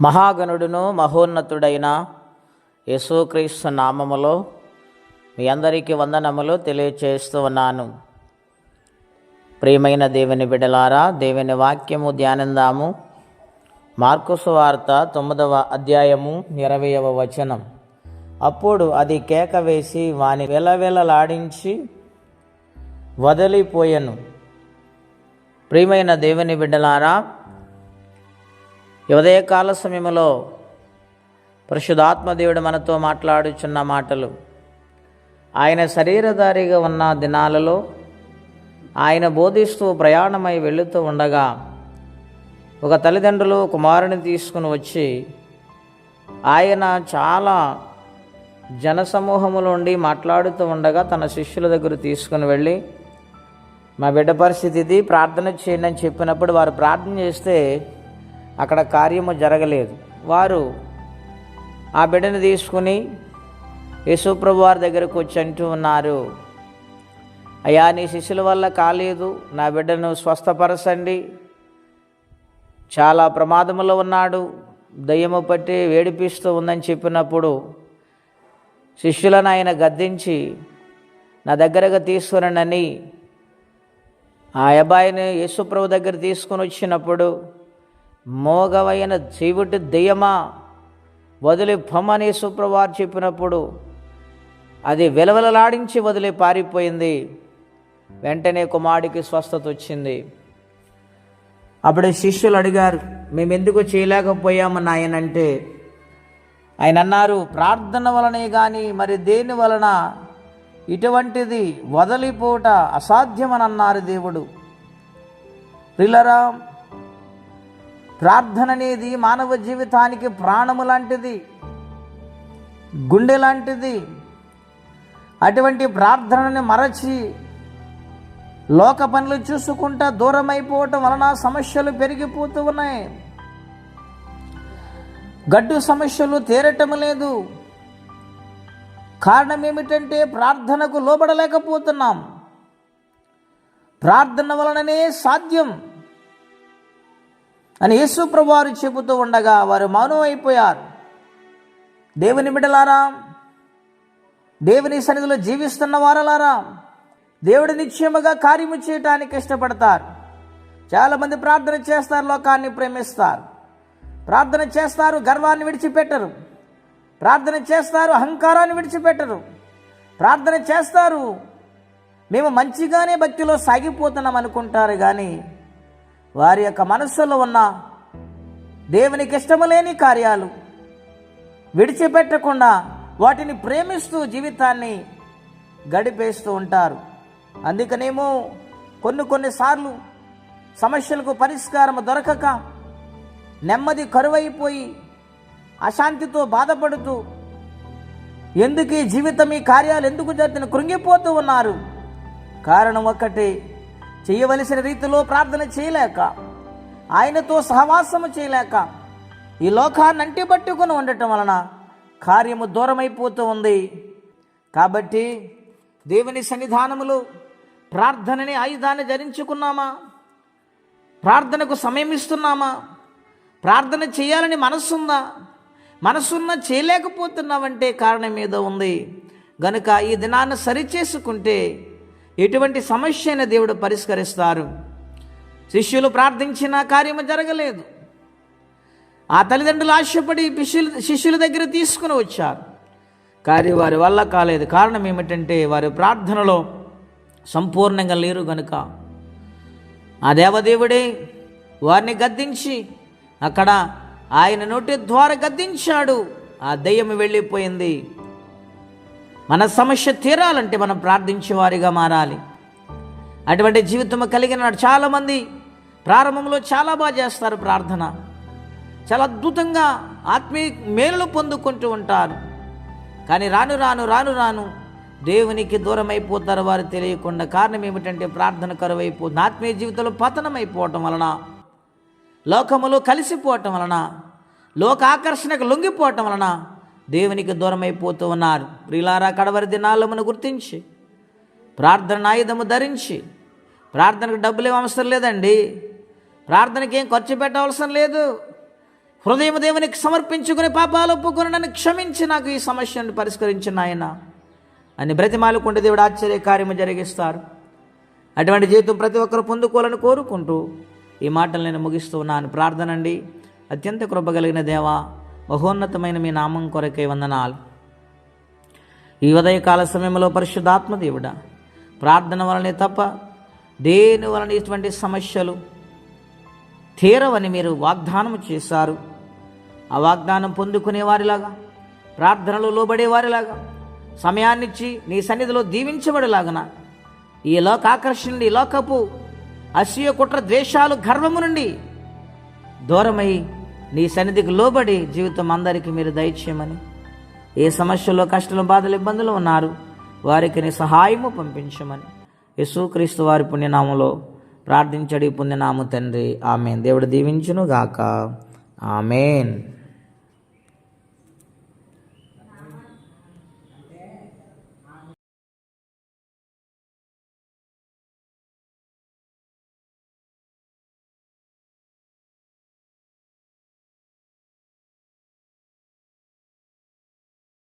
మహాగణుడును మహోన్నతుడైన యేసుక్రీస్తు నామములో మీ అందరికీ వందనములు తెలియచేస్తూ ఉన్నాను. ప్రియమైన దేవుని బిడ్డలారా, దేవుని వాక్యము ధ్యానిందాము. మార్కు సువార్త 9వ అధ్యాయము 20వ వచనం. అప్పుడు అది కేక వేసి వాని వెలవెలలాడించి వదిలిపోయెను. ప్రియమైన దేవుని బిడ్డలారా, ఉదయకాల సమయంలో పరిశుద్ధాత్మదేవుడు మనతో మాట్లాడుచున్న మాటలు, ఆయన శరీరధారిగా ఉన్న దినాలలో ఆయన బోధిస్తూ ప్రయాణమై వెళుతూ ఉండగా ఒక తల్లిదండ్రులు కుమారుని తీసుకుని వచ్చి ఆయన చాలా జనసమూహములో ఉండి మాట్లాడుతూ ఉండగా తన శిష్యుల దగ్గర తీసుకుని వెళ్ళి, మా బిడ్డ పరిస్థితి ఇది, ప్రార్థన చేయండి అని చెప్పినప్పుడు వారు ప్రార్థన చేస్తే అక్కడ కార్యము జరగలేదు. వారు ఆ బిడ్డను తీసుకుని యేసుప్రభు వారి దగ్గరకు వచ్చి అంటూ ఉన్నారు, అయ్యా, నీ శిష్యుల వల్ల కాలేదు, నా బిడ్డను స్వస్థపరచండి, చాలా ప్రమాదంలో ఉన్నాడు, దయ్యము పట్టి వేడిపిస్తూ ఉందని చెప్పినప్పుడు శిష్యులను ఆయన గద్దించి నా దగ్గరగా తీసుకురండి ఆ అబ్బాయిని యేసుప్రభు దగ్గర తీసుకుని వచ్చినప్పుడు, మోగవైన చీవుటి దెయ్యమా వదిలి పొమ్మని యేసుప్రభు వారు చెప్పినప్పుడు అది వెలవెలలాడించి వదిలి పారిపోయింది. వెంటనే కుమారుడికి స్వస్థత వచ్చింది. అప్పుడు శిష్యులు అడిగారు, మేము ఎందుకు చేయలేకపోయామని ఆయన అంటే, ఆయన అన్నారు, ప్రార్థన వలనే కానీ మరి దేని వలన ఇటువంటిది వదిలిపోట అసాధ్యమని అన్నారు దేవుడు. ప్రియులారా, ప్రార్థన అనేది మానవ జీవితానికి ప్రాణము లాంటిది, గుండె లాంటిది. అటువంటి ప్రార్థనని మరచి లోక పనులు చూసుకుంటా దూరమైపోవటం వలన సమస్యలు పెరిగిపోతూ ఉన్నాయి. గడ్డు సమస్యలు తీరటం లేదు. కారణం ఏమిటంటే ప్రార్థనకు లోబడలేకపోతున్నాం. ప్రార్థన వలననే సాధ్యం అని యేసుప్రభు వారు చెబుతూ ఉండగా వారు మౌనం అయిపోయారు. దేవుని బిడ్డలారా, దేవుని సన్నిధిలో జీవిస్తున్న వారలారా, దేవుడు నిశ్చయముగా కార్యము చేయటానికి ఇష్టపడతారు. చాలామంది ప్రార్థన చేస్తారు, లోకాన్ని ప్రేమిస్తారు, ప్రార్థన చేస్తారు, గర్వాన్ని విడిచిపెట్టరు, ప్రార్థన చేస్తారు, అహంకారాన్ని విడిచిపెట్టరు, ప్రార్థన చేస్తారు, మేము మంచిగానే భక్తిలో సాగిపోతున్నాం అనుకుంటారు. కానీ వారి యొక్క మనస్సులో ఉన్న దేవునికి ఇష్టము లేని కార్యాలు విడిచిపెట్టకుండా వాటిని ప్రేమిస్తూ జీవితాన్ని గడిపేస్తూ ఉంటారు. అందుకనేమో కొన్నిసార్లు సమస్యలకు పరిష్కారం దొరకక నెమ్మది కరువైపోయి అశాంతితో బాధపడుతూ ఎందుకు ఈ జీవితం, ఈ కార్యాలు ఎందుకు జరుగుతున్న కృంగిపోతూ ఉన్నారు. కారణం ఒక్కటే, చేయవలసిన రీతిలో ప్రార్థన చేయలేక, ఆయనతో సహవాసము చేయలేక, ఈ లోకాన్ని అంటిపట్టుకుని ఉండటం వలన కార్యము దూరమైపోతూ ఉంది. కాబట్టి దేవుని సన్నిధానములో ప్రార్థనని ఆయుధాన్ని ధరించుకున్నామా? ప్రార్థనకు సమయం ఇస్తున్నామా? ప్రార్థన చేయాలని మనస్సుందా? మనసున్న చేయలేకపోతున్నామంటే కారణం ఏదో ఉంది. గనుక ఈ దినాన్ని సరిచేసుకుంటే ఎటువంటి సమస్య అయినా దేవుడు పరిష్కరిస్తారు. శిష్యులు ప్రార్థించిన కార్యము జరగలేదు. ఆ తల్లిదండ్రులు ఆశపడి శిష్యుల దగ్గర తీసుకుని వచ్చారు, కానీ వారి వల్ల కాలేదు. కారణం ఏమిటంటే వారి ప్రార్థనలో సంపూర్ణంగా లేరు. గనుక ఆ దేవదేవుడే వారిని గద్దించి అక్కడ ఆయన నోటి ద్వారా గద్దించాడు. ఆ దయ్యం వెళ్ళిపోయింది. మన సమస్య తీరాలంటే మనం ప్రార్థించేవారిగా మారాలి. అటువంటి జీవితం కలిగిన చాలామంది ప్రారంభంలో చాలా బాగా చేస్తారు, ప్రార్థన చాలా అద్భుతంగా ఆత్మీయ మేలులు పొందుకుంటూ ఉంటారు. కానీ రాను రాను రాను రాను దేవునికి దూరం అయిపోతారు వారు తెలియకుండా. కారణం ఏమిటంటే ప్రార్థన కరువైపోతుంది. ఆత్మీయ జీవితంలో పతనం అయిపోవటం వలన, లోకములో కలిసిపోవటం వలన, లోక ఆకర్షణకు లొంగిపోవటం వలన దేవునికి దూరం అయిపోతూ ఉన్నారు. ప్రియులారా, కడవరి దినాలను గుర్తించి ప్రార్థన ఆయుధము ధరించి, ప్రార్థనకు డబ్బులు ఏం అవసరం లేదండి, ప్రార్థనకి ఏం ఖర్చు పెట్టవలసిన లేదు. హృదయం దేవునికి సమర్పించుకుని పాపాలు ఒప్పుకొని నన్ను క్షమించి నాకు ఈ సమస్యను పరిష్కరించిన ఆయన అని బ్రతిమాలుకుంటే దేవుడు ఆశ్చర్య కార్యము జరిగిస్తారు. అటువంటి జీవితం ప్రతి ఒక్కరు పొందుకోవాలని కోరుకుంటూ ఈ మాటలు నేను ముగిస్తూ ఉన్నాను. ప్రార్థన అండి. అత్యంత కృపగలిగిన దేవా, మహోన్నతమైన మీ నామం కొరకే వందనాలు. ఈ ఉదయకాల సమయంలో పరిశుద్ధాత్మ దేవుడా, ప్రార్థన వలనే తప్ప దేని వలన ఇటువంటి సమస్యలు తీరవని మీరు వాగ్దానం చేశారు. ఆ వాగ్దానం పొందుకునే వారిలాగా, ప్రార్థనలో లోబడేవారిలాగా, సమయాన్నిచ్చి నీ సన్నిధిలో దీవించబడేలాగన ఈ లోకాకర్షణ నుండి, లోకపు అసూయ, కుట్ర, ద్వేషాలు, గర్వము నుండి దూరమై నీ సన్నిధికి లోబడి జీవితం అందరికీ మీరు దయచేయమని, ఏ సమస్యల్లో కష్టాలు, బాధలు, ఇబ్బందులు ఉన్నారు వారికి నీ సహాయము పంపించమని యేసుక్రీస్తు వారి పుణ్యనామంలో ప్రార్థించడి పుణ్యనాము తండ్రి. ఆమెన్. దేవుడు దీవించును గాక. ఆమెన్.